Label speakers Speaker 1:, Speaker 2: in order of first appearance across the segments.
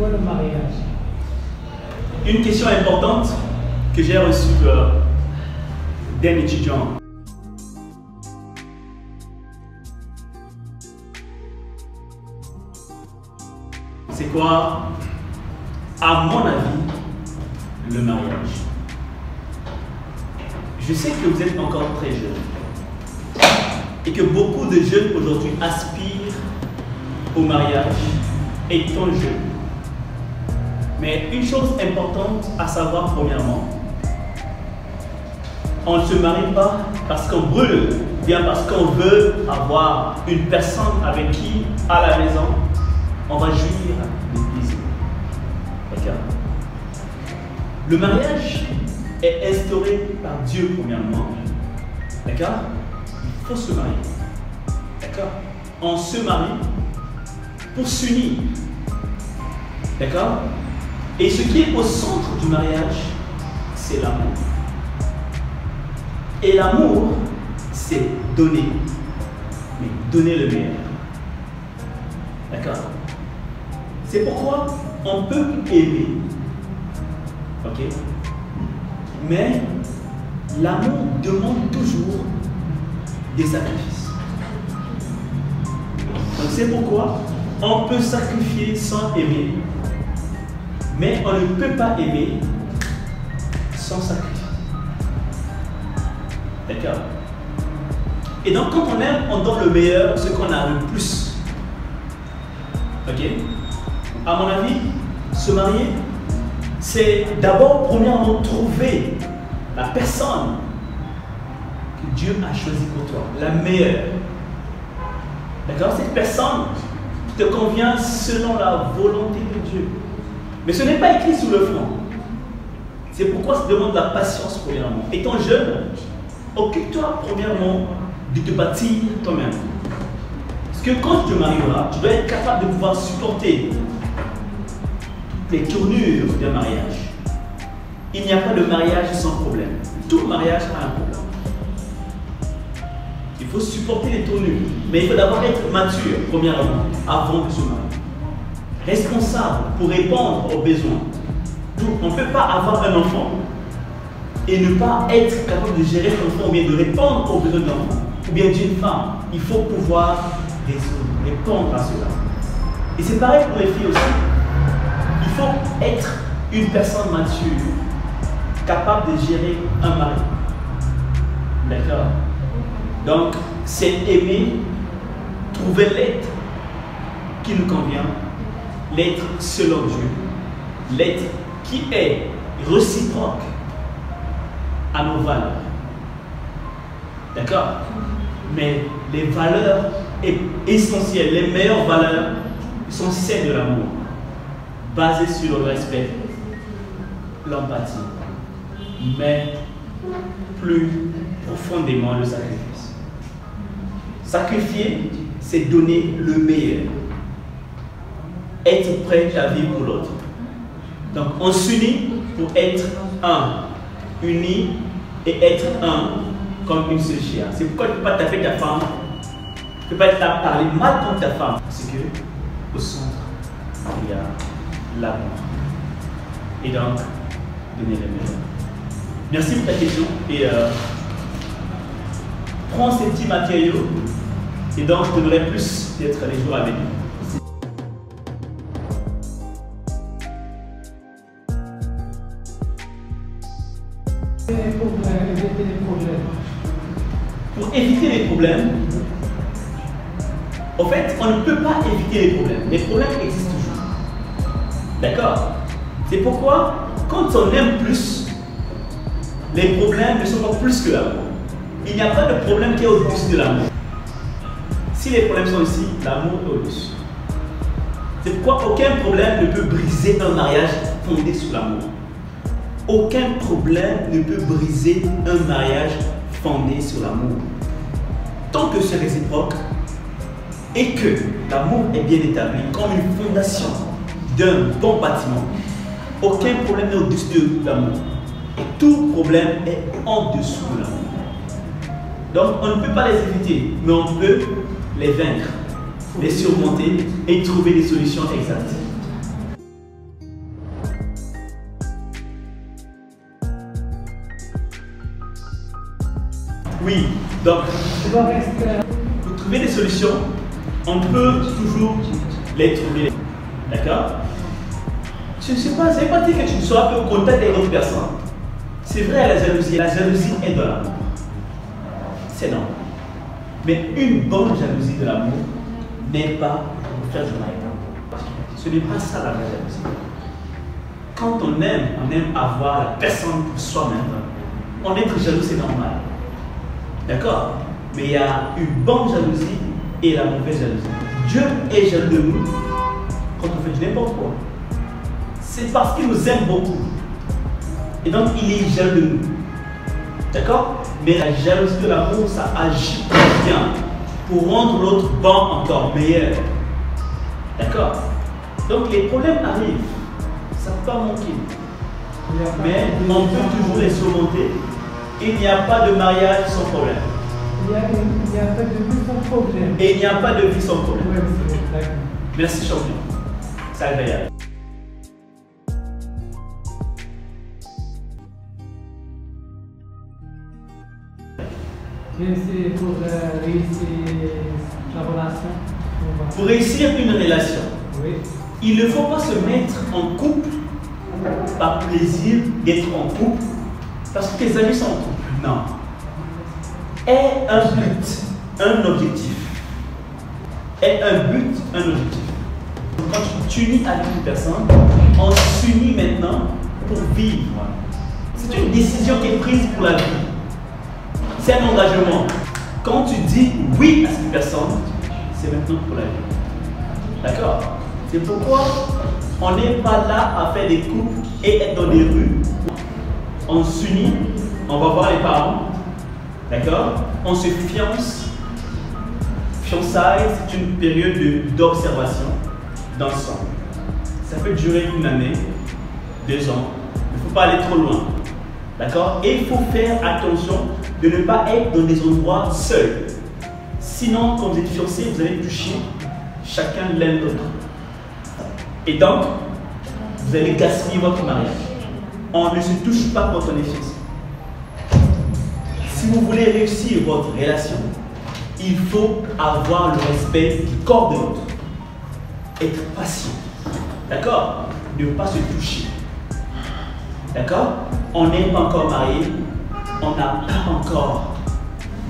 Speaker 1: quoi le mariage?
Speaker 2: Une question importante que j'ai reçue d'un étudiant. C'est quoi, à mon avis, le mariage? Je sais que vous êtes encore très jeune et que beaucoup de jeunes aujourd'hui aspirent au mariage étant jeunes. Mais une chose importante à savoir premièrement, on ne se marie pas parce qu'on brûle, bien parce qu'on veut avoir une personne avec qui, à la maison, on va jouir des plaisirs. D'accord? Le mariage est instauré par Dieu premièrement. D'accord? Il faut se marier. D'accord? On se marie pour s'unir. D'accord? Et ce qui est au centre du mariage, c'est l'amour. Et l'amour, c'est donner. Mais donner le meilleur. D'accord? C'est pourquoi on peut aimer. Ok? Mais l'amour demande toujours des sacrifices. Donc c'est pourquoi on peut sacrifier sans aimer. Mais on ne peut pas aimer sans sacrifice. D'accord? Et donc quand on aime, on donne le meilleur, ce qu'on a le plus. Ok? À mon avis, se marier, c'est d'abord, premièrement, trouver la personne que Dieu a choisie pour toi, la meilleure. D'accord? Cette personne qui te convient selon la volonté de Dieu. Mais ce n'est pas écrit sous le front. C'est pourquoi ça demande la patience, premièrement. Étant jeune, occupe-toi, premièrement, de te bâtir toi-même. Parce que quand tu te marieras, tu dois être capable de pouvoir supporter les tournures d'un mariage. Il n'y a pas de mariage sans problème. Tout mariage a un problème. Il faut supporter les tournures. Mais il faut d'abord être mature, premièrement, avant de se marier. Responsable pour répondre aux besoins. On ne peut pas avoir un enfant et ne pas être capable de gérer l'enfant ou bien de répondre aux besoins de l'enfant ou bien d'une femme. Il faut pouvoir répondre à cela. Et c'est pareil pour les filles aussi. Il faut être une personne mature, capable de gérer un mari. D'accord? Donc, c'est aimer, trouver l'être qui nous convient, l'être selon Dieu, l'être qui est réciproque à nos valeurs. D'accord? Mais les valeurs essentielles, les meilleures valeurs sont celles de l'amour, basées sur le respect, l'empathie, mais plus profondément le sacrifice. Sacrifier, c'est donner le meilleur. Être prêt à vivre pour l'autre. Donc on s'unit pour être un, unis et être un comme une seule chair. C'est pourquoi tu ne peux pas taper ta femme, tu ne peux pas parler mal contre ta femme. Parce que au centre, il y a l'amour. Et donc, donner le meilleur. Merci pour ta question. Et prends ces petits matériaux et donc je donnerai plus peut-être les jours à venir. Pour éviter les problèmes, en fait, on ne peut pas éviter les problèmes. Les problèmes existent toujours. D'accord? C'est pourquoi, quand on aime plus, les problèmes ne sont pas plus que l'amour. Il n'y a pas de problème qui est au-dessus de l'amour. Si les problèmes sont ici, l'amour est au-dessus. C'est pourquoi aucun problème ne peut briser un mariage fondé sur l'amour. Aucun problème ne peut briser un mariage fondé sur l'amour. Tant que c'est réciproque et que l'amour est bien établi comme une fondation d'un bon bâtiment, aucun problème n'est au-dessus de l'amour. Et tout problème est en dessous de l'amour. Donc on ne peut pas les éviter, mais on peut les vaincre, les surmonter et trouver des solutions exactes. Oui, donc, pour trouver des solutions, on peut toujours les trouver. D'accord? Ce n'est pas dire que tu ne sois pas au contact avec d'autres personnes. C'est vrai, la jalousie est de l'amour. C'est normal. Mais une bonne jalousie de l'amour n'est pas pour faire du mal. Ce n'est pas ça la vraie jalousie. Quand on aime avoir la personne pour soi-même. En être jaloux, c'est normal. D'accord? Mais il y a une bonne jalousie et la mauvaise jalousie. Dieu est jaloux de nous quand on fait du n'importe quoi. C'est parce qu'il nous aime beaucoup. Et donc, il est jaloux de nous. D'accord? Mais la jalousie de l'amour, ça agit bien pour rendre l'autre bon encore meilleur. D'accord? Donc, les problèmes arrivent. Ça ne peut pas manquer. Mais on peut toujours les surmonter. Il n'y a pas de mariage sans problème.
Speaker 1: Il n'y a pas de vie sans problème.
Speaker 2: Et il n'y a pas de vie sans problème.
Speaker 1: Oui,
Speaker 2: merci champion. C'est agréable.
Speaker 1: Mais c'est pour réussir la relation.
Speaker 2: Pour réussir une relation,
Speaker 1: oui.
Speaker 2: Il ne faut pas se mettre en couple par plaisir d'être en couple parce que tes amis sont en couple. Non. Aie un but, un objectif. Aie un but, un objectif. Quand tu t'unis avec une personne, on s'unit maintenant pour vivre. C'est une décision qui est prise pour la vie. C'est un engagement. Quand tu dis oui à cette personne, c'est maintenant pour la vie. D'accord? C'est pourquoi on n'est pas là à faire des couples et être dans des rues. On s'unit, on va voir les parents. D'accord? On se fiance. Fiançailles, c'est une période d'observation d'ensemble. Ça peut durer 1 année, 2 ans. Il ne faut pas aller trop loin. D'accord? Et il faut faire attention de ne pas être dans des endroits seuls. Sinon, quand vous êtes fiancés, vous allez toucher chacun l'un l'autre. Et donc, vous allez gaspiller votre mariage. On ne se touche pas quand on est fiancé. Si vous voulez réussir votre relation, il faut avoir le respect du corps de l'autre. Être patient. D'accord? Ne pas se toucher. D'accord? On n'est pas encore marié. On n'a pas encore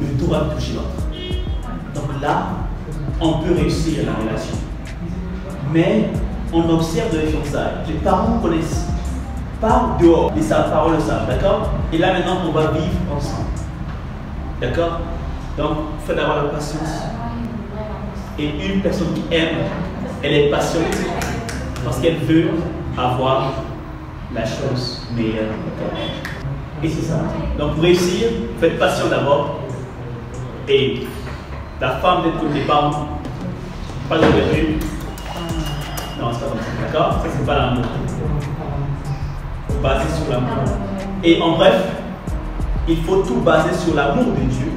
Speaker 2: le droit de toucher l'autre. Donc là, on peut réussir la relation. Mais on observe les fiançailles. Les parents connaissent pas dehors, les parents le savent. D'accord? Et là maintenant, on va vivre ensemble. D'accord? Donc, il faut avoir la patience. Et une personne qui aime, elle est patiente parce qu'elle veut avoir la chose meilleure. Et c'est ça. Donc, pour réussir, faites patient d'abord. Et la femme d'être comme les parents, pas de revue. Non, c'est pas comme ça. D'accord? Ça, c'est pas l'amour. Il faut baser sur l'amour. Et en bref, il faut tout baser sur l'amour de Dieu.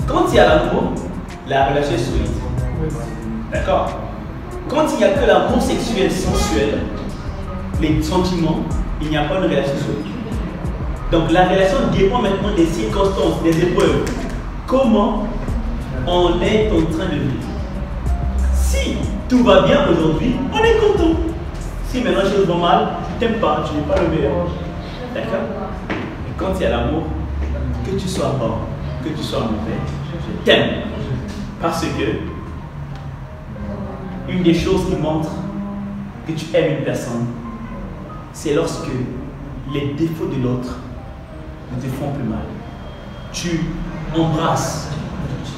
Speaker 2: Quand il y a l'amour, la relation est solide. D'accord? Quand il n'y a que l'amour sexuel, sensuel, les sentiments, il n'y a pas de relation solide. Donc la relation dépend maintenant des circonstances, des épreuves. Comment on est en train de vivre. Si tout va bien aujourd'hui, on est content. Si maintenant les choses vont mal, tu t'aimes pas, tu n'es pas le meilleur. D'accord? Et quand il y a l'amour, que tu sois bon, que tu sois mauvais, je t'aime. Parce que une des choses qui montre que tu aimes une personne, c'est lorsque les défauts de l'autre ne te font plus mal. Tu embrasses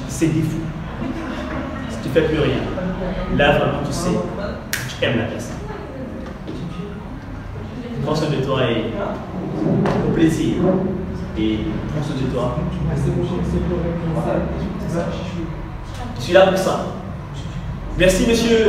Speaker 2: ses défauts. Si tu ne fais plus rien, là vraiment tu sais que tu aimes la personne. Prends soin de toi et au plaisir. Et prends soin de toi. Je suis là pour ça. Merci monsieur.